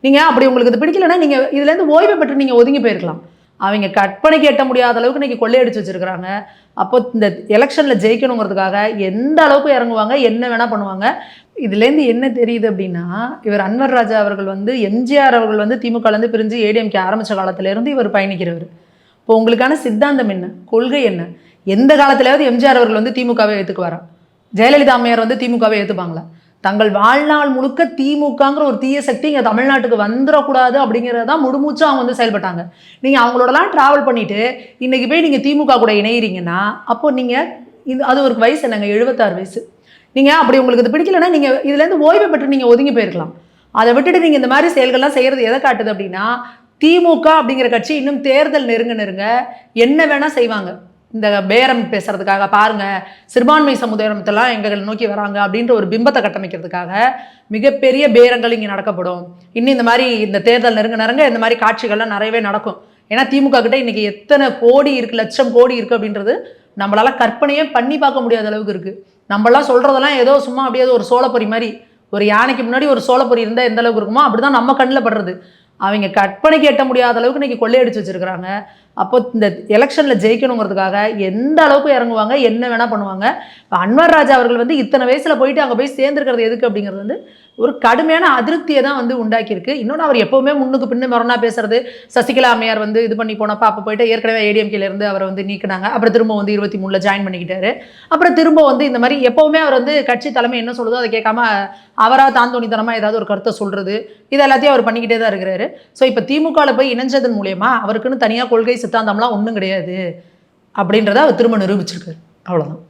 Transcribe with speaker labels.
Speaker 1: நீங்கள் அப்படி உங்களுக்கு இது பிடிக்கலன்னா நீங்கள் இதுலேருந்து ஓய்வு பெற்று நீங்கள் ஒதுங்கி போயிருக்கலாம். அவங்க கற்பனைக்கு எட்ட முடியாத அளவுக்கு இன்றைக்கி கொள்ளையடிச்சு வச்சுருக்கிறாங்க. அப்போ இந்த எலெக்ஷனில் ஜெயிக்கணுங்கிறதுக்காக எந்த அளவுக்கு இறங்குவாங்க, என்ன வேணால் பண்ணுவாங்க. இதுலேருந்து என்ன தெரியுது அப்படின்னா, இவர் அன்வர் ராஜா அவர்கள் எம்ஜிஆர் அவர்கள் திமுகலேருந்து பிரிஞ்சு ஏடிஎம்கே ஆரம்பித்த காலத்திலேருந்து இவர் பயணிக்கிறவர். இப்போ உங்களுக்கான சித்தாந்தம் என்ன, கொள்கை என்ன? எந்த காலத்திலேயாவது எம்ஜிஆர் அவர்கள் திமுகவை ஏற்றுக்குவாரா? ஜெயலலிதா அம்மையார் திமுகவை ஏற்றுப்பாங்களா? தங்கள் வாழ்நாள் முழுக்க திமுகங்கிற ஒரு தீய சக்தி இங்கே தமிழ்நாட்டுக்கு வந்துடக்கூடாது அப்படிங்கிறதான் முழுமூச்சு அவங்க செயல்பட்டாங்க. நீங்கள் அவங்களோடலாம் ட்ராவல் பண்ணிவிட்டு இன்றைக்கி போய் நீங்கள் திமுக கூட இணையிறீங்கன்னா அப்போ நீங்கள் அது ஒரு வயசு என்னங்க, 76 வயசு. நீங்கள் அப்படி உங்களுக்கு இது பிடிக்கலன்னா நீங்கள் இதுலேருந்து ஓய்வு பெற்று நீங்கள் ஒதுங்கி போயிருக்கலாம். அதை விட்டுட்டு நீங்கள் இந்த மாதிரி செயல்கள்லாம் செய்கிறது எதை காட்டுது அப்படின்னா, திமுக அப்படிங்கிற கட்சி இன்னும் தேர்தல் நெருங்க என்ன வேணால் செய்வாங்க. இந்த பேரம் பேசுறதுக்காக பாருங்கள், சிறுபான்மை சமுதாயத்தெல்லாம் எங்களை நோக்கி வராங்க அப்படின்ற ஒரு பிம்பத்தை கட்டமைக்கிறதுக்காக மிகப்பெரிய பேரங்கள் இங்கே நடக்கப்படும். இன்னும் இந்த மாதிரி இந்த தேர்தல் நெருங்க இந்த மாதிரி காட்சிகள்லாம் நிறையவே நடக்கும். ஏன்னா திமுக கிட்ட இன்றைக்கி எத்தனை கோடி இருக்குது, லட்சம் கோடி இருக்குது அப்படின்றது நம்மளால் கற்பனையே பண்ணி பார்க்க முடியாத அளவுக்கு இருக்குது. நம்மளாம் சொல்கிறதெல்லாம் ஏதோ சும்மா அப்படியே ஒரு சோளப்பொறி மாதிரி, ஒரு யானைக்கு முன்னாடி ஒரு சோளப்பொறி இருந்தால் எந்த அளவுக்கு இருக்குமோ அப்படி தான் நம்ம கண்ணில் படுறது. அவங்க கற்பனைக்கு எட்ட முடியாத அளவுக்கு இன்றைக்கி கொள்ளையடிச்சு வச்சுருக்கிறாங்க. அப்போ இந்த எலெக்ஷனில் ஜெயிக்கணுங்கிறதுக்காக எந்த அளவுக்கு இறங்குவாங்க, என்ன வேணால் பண்ணுவாங்க. இப்போ அன்வர் ராஜா அவர்கள் இத்தனை வயசில் போயிட்டு அங்கே போய் சேர்ந்துருக்கிறது எதுக்கு அப்படிங்கிறது ஒரு கடுமையான அதிருப்தியை தான் உண்டாக்கியிருக்கு. இன்னொன்று அவர் எப்போவுமே முன்னுக்கு பின்னு மொரணா பேசுறது. சசிகலா அம்மையார் இது பண்ணி போனப்போ அப்போ போயிட்டு ஏற்கனவே ஏடிஎம்கேலேருந்து அவரை நீக்கினாங்க. அப்புறம் திரும்ப 23 ஜாயின் பண்ணிக்கிட்டாரு. அப்புறம் திரும்ப இந்த மாதிரி எப்போவுமே அவர் கட்சி தலைமை என்ன சொல்லுதோ அதை கேட்காம அவராக தாந்தோணித்தனமாக ஏதாவது ஒரு கருத்தை சொல்கிறது, இது எல்லாத்தையும் அவர் பண்ணிக்கிட்டே தான் இருக்கிறாரு. ஸோ இப்போ திமுகவில் போய் இணைஞ்சதன் மூலயமா அவருக்குன்னு தனியாக கொள்கை சித்தாந்தம்லாம் ஒன்றும் கிடையாது அப்படின்றத அவர் திரும்ப நிரூபிச்சிருக்காரு. அவ்வளோதான்.